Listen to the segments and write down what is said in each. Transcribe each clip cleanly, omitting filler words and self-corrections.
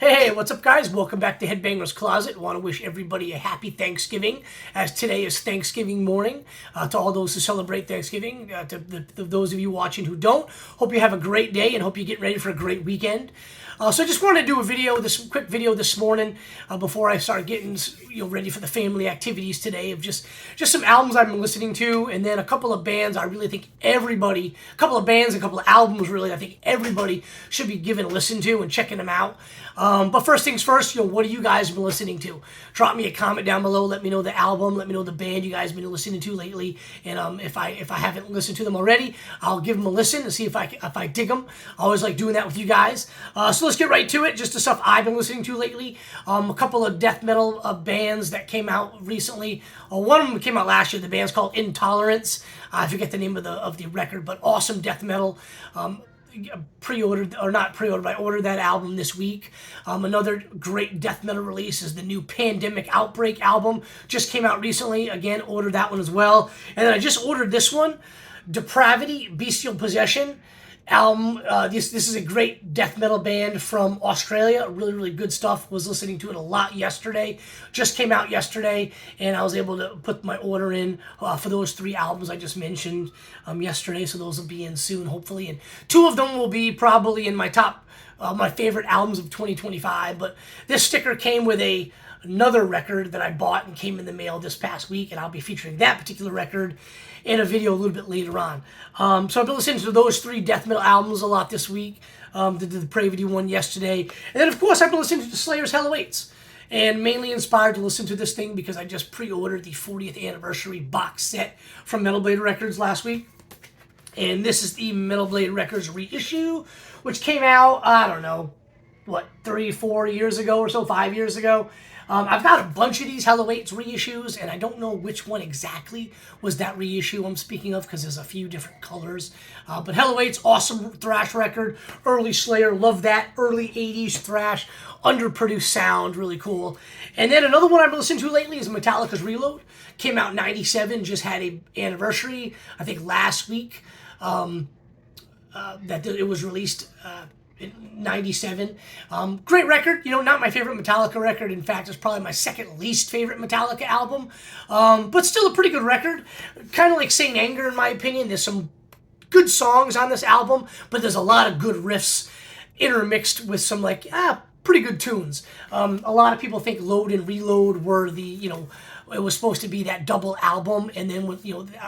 Hey, what's up, guys? Welcome back to Headbangers Closet. Want to wish everybody a happy Thanksgiving, as today is Thanksgiving morning. To all those who celebrate Thanksgiving, to those of you watching who don't, hope you have a great day and hope you get ready for a great weekend. So I just wanted to do a quick video this morning before I start getting ready for the family activities today, of just some albums I've been listening to, and then a couple of bands I really think everybody, a couple of bands, a couple of albums really I think everybody should be giving a listen to and checking them out. But first things first, what do you guys been listening to? Drop me a comment down below. Let me know the album. Let me know the band you guys been listening to lately. And if I haven't listened to them already, I'll give them a listen and see if I dig them. I always like doing that with you guys. So let's get right to it. Just the stuff I've been listening to lately. A couple of death metal bands that came out recently. One of them came out last year. The band's called Intolerance. I forget the name of the record, but awesome death metal. Pre-ordered, or not pre-ordered, but I ordered that album this week. Another great death metal release is the new Pandemic Outbreak album. Just came out recently. Again, ordered that one as well. And then I just ordered this one, Depravity, Bestial Possession album. This is a great death metal band from Australia. Really, really good stuff. Was listening to it a lot yesterday. Just came out yesterday, and I was able to put my order in for those 3 albums I just mentioned yesterday. So those will be in soon, hopefully. And 2 of them will be probably in my top, my favorite albums of 2025. But this sticker came with another record that I bought and came in the mail this past week, and I'll be featuring that particular record in a video a little bit later on. So I've been listening to those 3 death metal albums a lot this week. Did the Depravity one yesterday. And then, of course, I've been listening to Slayer's Hell Awaits. And mainly inspired to listen to this thing because I just pre-ordered the 40th anniversary box set from Metal Blade Records last week. And this is the Metal Blade Records reissue, which came out, I don't know, 3-4 years ago or so, 5 years ago. I've got a bunch of these Hell Awaits reissues, and I don't know which one exactly was that reissue I'm speaking of, because there's a few different colors. But Hell Awaits, awesome thrash record, early Slayer, love that, early 80s thrash, underproduced sound, really cool. And then another one I've been listening to lately is Metallica's Reload. Came out in 97, just had an anniversary, I think last week, that it was released in 97. Great record, not my favorite Metallica record. In fact, it's probably my second least favorite Metallica album, but still a pretty good record. Kind of like Saint Anger, in my opinion. There's some good songs on this album, but there's a lot of good riffs intermixed with some pretty good tunes. A lot of people think Load and Reload were it was supposed to be that double album, and then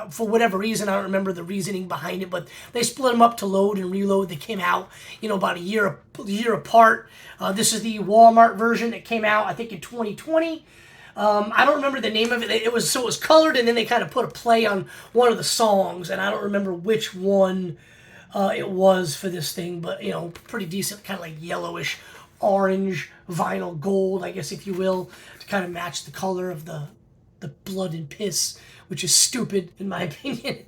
for whatever reason, I don't remember the reasoning behind it, but they split them up to Load and Reload. They came out about a year apart. This is the Walmart version that came out, I think, in 2020. I don't remember the name of it. It was colored, and then they kind of put a play on one of the songs, and I don't remember which one it was for this thing, but pretty decent, kind of like yellowish orange vinyl gold, I guess, if you will, to kind of match the color of the blood and piss, which is stupid in my opinion.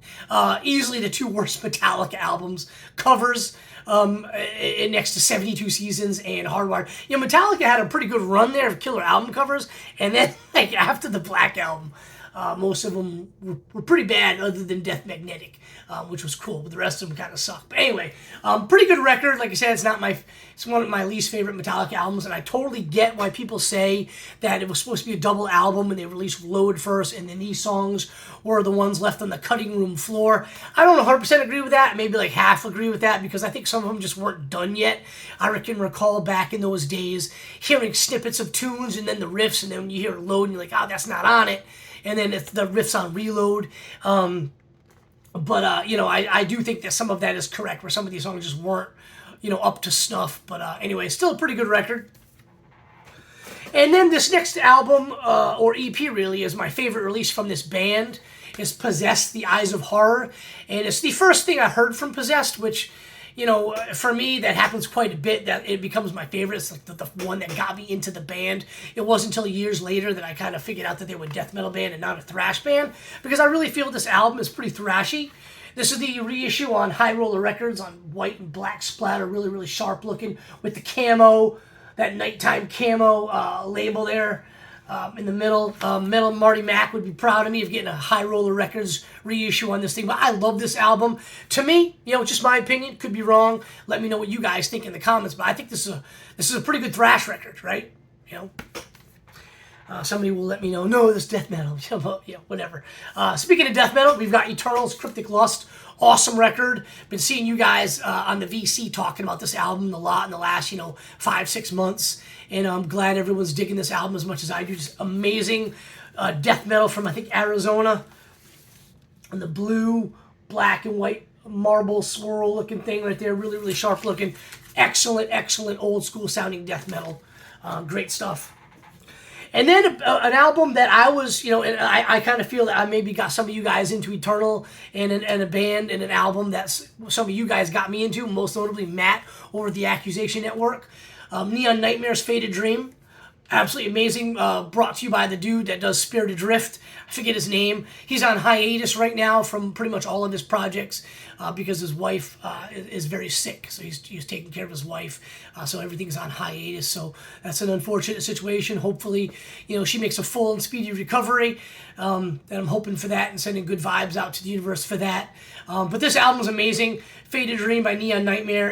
Easily the 2 worst Metallica albums. Covers next to 72 Seasons and Hardwired. Metallica had a pretty good run there of killer album covers, and then after the Black Album, most of them were pretty bad, other than Death Magnetic, which was cool, but the rest of them kind of suck. But anyway, pretty good record. Like I said, it's one of my least favorite Metallica albums, and I totally get why people say that it was supposed to be a double album and they released Load first, and then these songs were the ones left on the cutting room floor. I don't 100% agree with that. Maybe like half agree with that, because I think some of them just weren't done yet. I can recall back in those days hearing snippets of tunes and then the riffs, and then when you hear Load and you're like, oh, that's not on it. And then it's the riffs on Reload. I do think that some of that is correct, where some of these songs just weren't, up to snuff. But anyway, still a pretty good record. And then this next album, or EP really, is my favorite release from this band. It's Possessed, The Eyes of Horror. And it's the first thing I heard from Possessed, which, for me, that happens quite a bit, that it becomes my favorite. It's like the one that got me into the band. It wasn't until years later that I kind of figured out that they were a death metal band and not a thrash band, because I really feel this album is pretty thrashy. This is the reissue on High Roller Records, on white and black splatter, really, really sharp looking, with the camo, that nighttime camo label there. in the middle. Metal Marty Mack would be proud of me of getting a High Roller Records reissue on this thing. But I love this album. To me, just my opinion. Could be wrong. Let me know what you guys think in the comments. But I think this is a pretty good thrash record, right? Somebody will let me know, no, this death metal. Whatever. Speaking of death metal, we've got Eternal's Cryptic Lust. Awesome record. Been seeing you guys on the VC talking about this album a lot in the last, 5-6 months. And I'm glad everyone's digging this album as much as I do. Just amazing death metal from, I think, Arizona. And the blue, black, and white marble swirl looking thing right there. Really, really sharp looking. Excellent, excellent old school sounding death metal. Great stuff. And then an album that I was, and I kind of feel that I maybe got some of you guys into Eternal and a band and an album that some of you guys got me into, most notably Matt over at the Accusation Network. Neon Nightmare's Faded Dream. Absolutely amazing. Brought to you by the dude that does Spirit Adrift. I forget his name. He's on hiatus right now from pretty much all of his projects because his wife is very sick. So he's taking care of his wife. So everything's on hiatus. So that's an unfortunate situation. Hopefully, she makes a full and speedy recovery. And I'm hoping for that and sending good vibes out to the universe for that. But this album's amazing. Faded Dream by Neon Nightmare.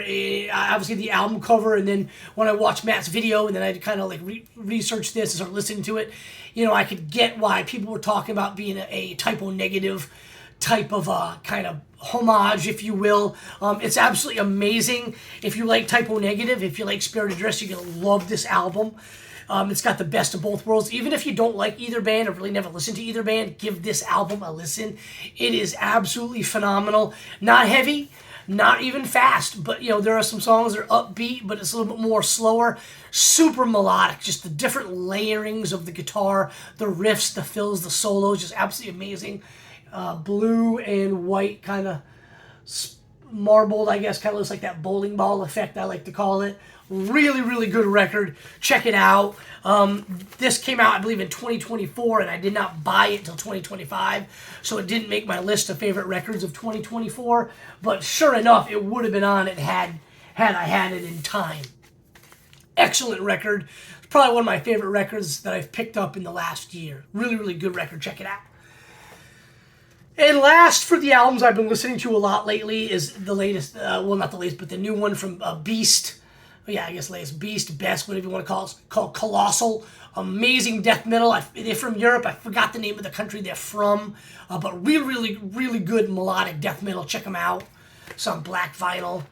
Obviously the album cover, and then when I watched Matt's video and then I kind of like research this and start listening to it, I could get why people were talking about being a typo negative type of kind of homage, if you will. It's absolutely amazing. If you like typo negative, if you like Spirit Adrift, you're going to love this album. It's got the best of both worlds. Even if you don't like either band or really never listened to either band, give this album a listen. It is absolutely phenomenal. Not heavy, not even fast, but there are some songs that are upbeat, but it's a little bit more slower. Super melodic, just the different layerings of the guitar, the riffs, the fills, the solos, just absolutely amazing. Blue and white kind of marbled, I guess, kind of looks like that bowling ball effect, I like to call it. Really, really good record. Check it out. This came out, I believe, in 2024, and I did not buy it till 2025, so it didn't make my list of favorite records of 2024, but sure enough, it would have been on it had I had it in time. Excellent record. It's probably one of my favorite records that I've picked up in the last year. Really, really good record. Check it out. And last for the albums I've been listening to a lot lately is the latest, well, not the latest, but the new one from Beast. Yeah, I guess latest Beast, Best, whatever you want to call it, called Colossal. Amazing death metal. They're from Europe. I forgot the name of the country they're from, but really, really, really good melodic death metal. Check them out. Some black vinyl.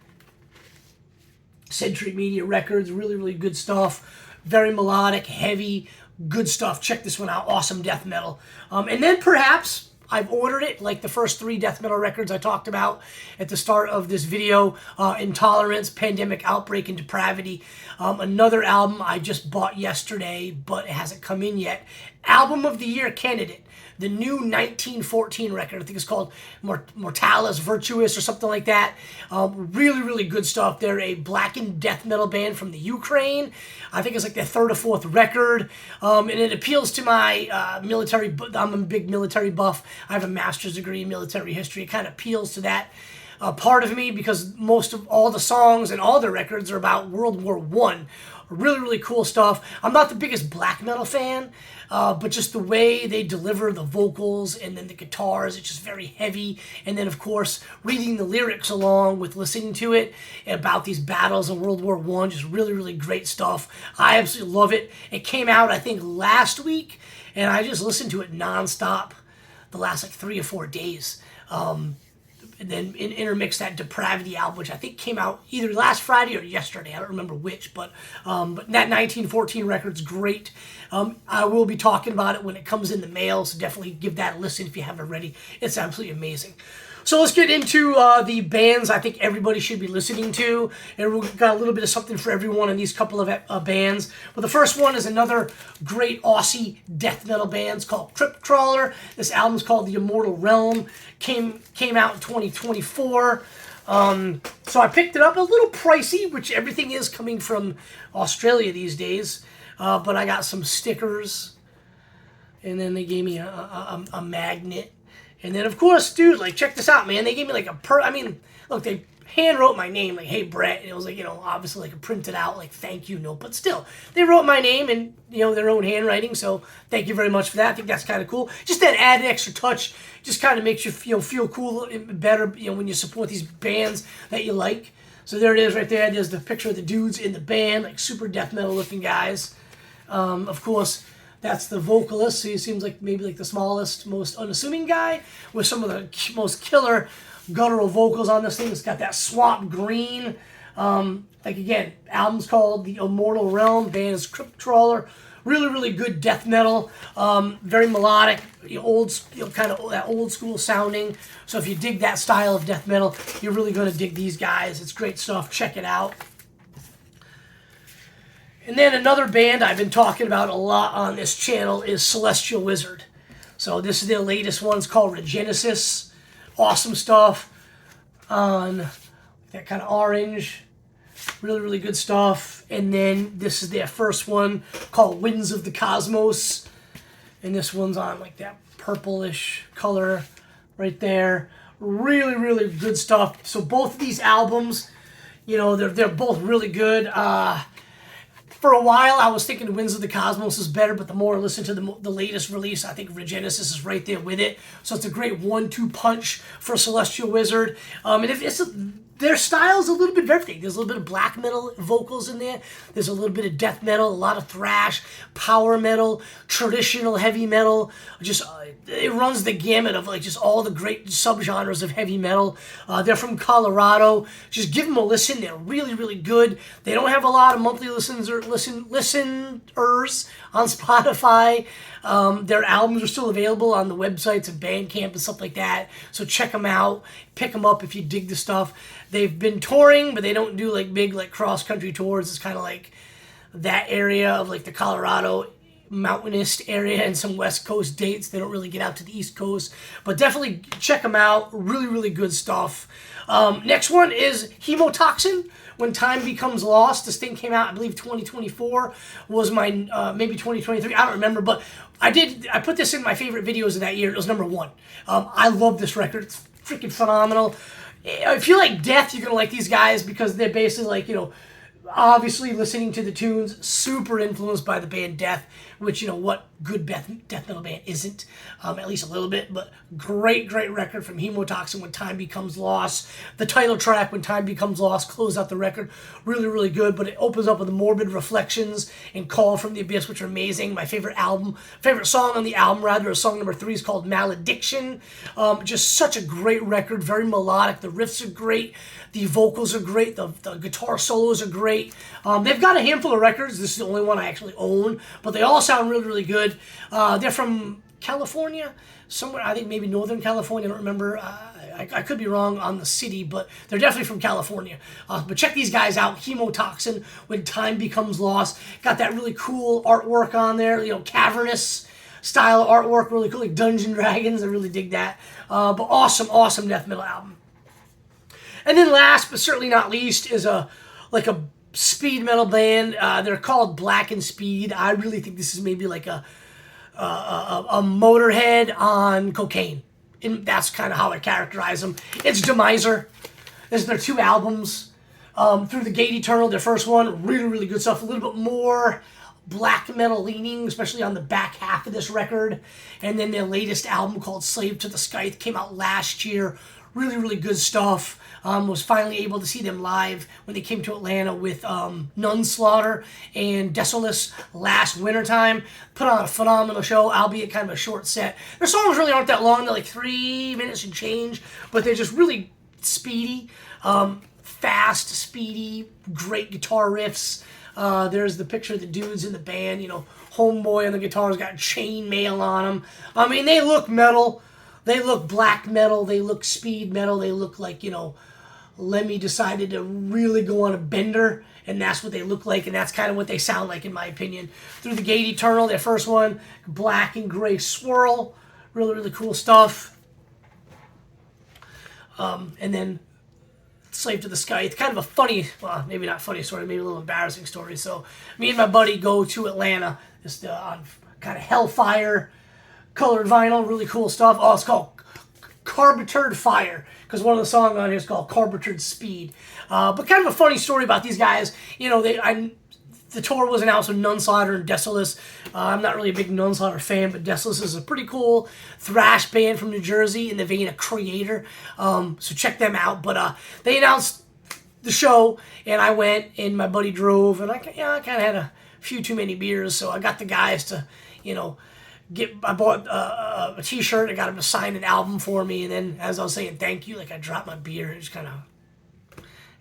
Century Media Records. Really, really good stuff. Very melodic, heavy, good stuff. Check this one out. Awesome death metal. And then perhaps I've ordered it, like the first 3 death metal records I talked about at the start of this video. Intolerance, Pandemic, Outbreak, and Depravity. Another album I just bought yesterday, but it hasn't come in yet. Album of the Year candidate. The new 1914 record. I think it's called Mortalis Virtuous or something like that. Really, really good stuff. They're a blackened death metal band from the Ukraine. I think it's like their 3rd or 4th record. And it appeals to my military. I'm a big military buff. I have a master's degree in military history. It kind of appeals to that part of me because most of all the songs and all the records are about World War I. Really, really cool stuff. I'm not the biggest black metal fan, but just the way they deliver the vocals and then the guitars, it's just very heavy. And then, of course, reading the lyrics along with listening to it about these battles in World War I, just really, really great stuff. I absolutely love it. It came out, I think, last week, and I just listened to it nonstop the last, 3 or 4 days. And then intermix that Depravity album, which I think came out either last Friday or yesterday. I don't remember which, but that 1914 record's great. I will be talking about it when it comes in the mail, so definitely give that a listen if you haven't already. It's absolutely amazing. So let's get into the bands I think everybody should be listening to. And we've got a little bit of something for everyone in these couple of bands. But the first one is another great Aussie death metal band. It's called Crypt Crawler. This album's called The Immortal Realm. Came out in 2024. So I picked it up. A little pricey, which everything is coming from Australia these days. But I got some stickers. And then they gave me a magnet. And then, of course, dude, check this out, man. They gave me look, they hand wrote my name, like, hey, Brett. And it was like, obviously like a printed out, like, thank you note. But still, they wrote my name in, their own handwriting. So thank you very much for that. I think that's kind of cool. Just that added extra touch just kind of makes you feel cool and better, when you support these bands that you like. So there it is right there. There's the picture of the dudes in the band, like super death metal looking guys. Of course, that's the vocalist. So he seems like maybe like the smallest, most unassuming guy with some of the most killer guttural vocals on this thing. It's got that swamp green. Like again, album's called The Immortal Realm. Band is Crypt Trawler. Really, really good death metal. Very melodic, old, kind of that old school sounding. So if you dig that style of death metal, you're really going to dig these guys. It's great stuff. Check it out. And then another band I've been talking about a lot on this channel is Celestial Wizard. So this is their latest one. It's called Regenesis. Awesome stuff on that kind of orange. Really, really good stuff. And then this is their first one called Winds of the Cosmos. And this one's on like that purplish color right there. Really, really good stuff. So both of these albums, they're both really good. For a while, I was thinking Winds of the Cosmos is better, but the more I listen to the latest release, I think Regenesis is right there with it. So it's a great 1-2 punch for Celestial Wizard. And their style's a little bit of everything. There's a little bit of black metal vocals in there. There's a little bit of death metal, a lot of thrash, power metal, traditional heavy metal. Just it runs the gamut of like just all the great subgenres of heavy metal. They're from Colorado. Just give them a listen. They're really, really good. They don't have a lot of monthly listeners on Spotify. Their albums are still available on the websites and Bandcamp and stuff like that. So check them out. Pick them up if you dig the stuff. They've been touring, but they don't do like big like cross-country tours. It's kind of like that area of like the Colorado mountainous area and some West Coast dates. They don't really get out to the East Coast. But definitely check them out. Really, really good stuff. Next one is Hemotoxin. When Time Becomes Lost. This thing came out, I believe, 2024 was my, maybe 2023. I don't remember, but I put this in my favorite videos of that year. It was number 1. I love this record. It's freaking phenomenal. If you like death, you're going to like these guys because they're basically like, obviously listening to the tunes, super influenced by the band Death, which, what good death metal band isn't, at least a little bit, but great record from Hemotoxin, When Time Becomes Lost. The title track, When Time Becomes Lost, closed out the record. Really, really good, but it opens up with the Morbid Reflections and Call from the Abyss, which are amazing. My favorite song on the album, rather, song number 3 is called Malediction. Just such a great record, very melodic. The riffs are great. The vocals are great. The guitar solos are great. They've got a handful of records. This is the only one I actually own, but they all sound really, really good. They're from California, somewhere, I think maybe Northern California. I don't remember. I could be wrong on the city, but they're definitely from California. But check these guys out. Hemotoxin, When Time Becomes Lost. Got that really cool artwork on there, cavernous style artwork, really cool, like Dungeon Dragons. I really dig that. But awesome death metal album. And then last, but certainly not least, is a speed metal band. They're called Black and Speed. I really think this is maybe like a Motorhead on cocaine. And that's kind of how I characterize them. It's Demiser. This is their 2 albums. Through the Gate Eternal, their first one, really, really good stuff. A little bit more black metal leaning, especially on the back half of this record. And then their latest album called Slave to the Scythe came out last year. Really, really good stuff. Was finally able to see them live when they came to Atlanta with Nunslaughter and Desolus last wintertime. Put on a phenomenal show, albeit kind of a short set. Their songs really aren't that long. They're like 3 minutes and change, but they're just really speedy, fast, speedy, great guitar riffs. There's the picture of the dudes in the band. Homeboy on the guitar's got chain mail on them. I mean, they look metal. They look black metal. They look speed metal. They look like, Lemmy decided to really go on a bender, and that's what they look like, and that's kind of what they sound like, in my opinion. Through the Gate Eternal, their first one, black and gray swirl. Really, really cool stuff. And then Slave to the Scythe. Kind of a funny, well, maybe not funny story, maybe a little embarrassing story. So me and my buddy go to Atlanta just on kind of Hellfire colored vinyl, really cool stuff. Oh, it's called Carbureted Fire. because one of the songs on here is called Carbureted Speed. But kind of a funny story about these guys. You know, the tour was announced with Nunslaughter and Decimus. I'm not really a big Nunslaughter fan, but Decimus is a pretty cool thrash band from New Jersey in the vein of Creator. So check them out. But they announced the show, and I went, and my buddy drove, and I kind of had a few too many beers, so I got the guys to, you know, I bought a t-shirt. I got him to sign an album for me, and then as I was saying thank you, like I dropped my beer, just kind of,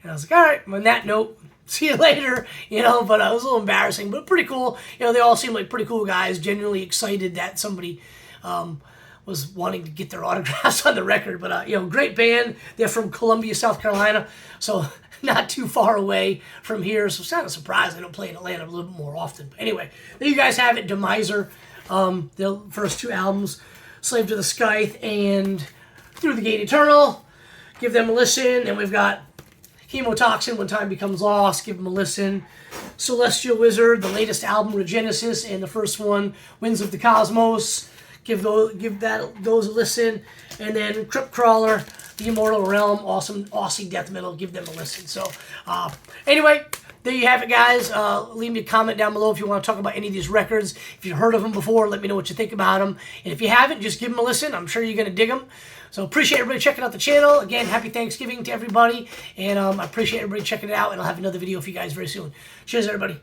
and I was like, all right, on that note, see you later, you know. But it was a little embarrassing, but pretty cool. You know, they all seem like pretty cool guys, genuinely excited that somebody was wanting to get their autographs on the record. But you know, great band. They're from Columbia, South Carolina, so not too far away from here. So it's kind of surprised they don't play in Atlanta a little bit more often. But anyway, there you guys have it. Demiser, their first two albums, Slave to the Scythe and Through the Gate Eternal. Give them a listen. And we've got Hemotoxin, When Time Becomes Lost. Give them a listen. Celestial Wizard, the latest album, Regenesis, and the first one, Winds of the Cosmos. Give those a listen. And then Crypt Crawler, The Immortal Realm, awesome Aussie death metal. Give them a listen. So anyway, there you have it, guys. Leave me a comment down below if you want to talk about any of these records. If you've heard of them before, let me know what you think about them. And if you haven't, just give them a listen. I'm sure you're going to dig them. So appreciate everybody checking out the channel. Again, happy Thanksgiving to everybody. And I appreciate everybody checking it out. And I'll have another video for you guys very soon. Cheers, everybody.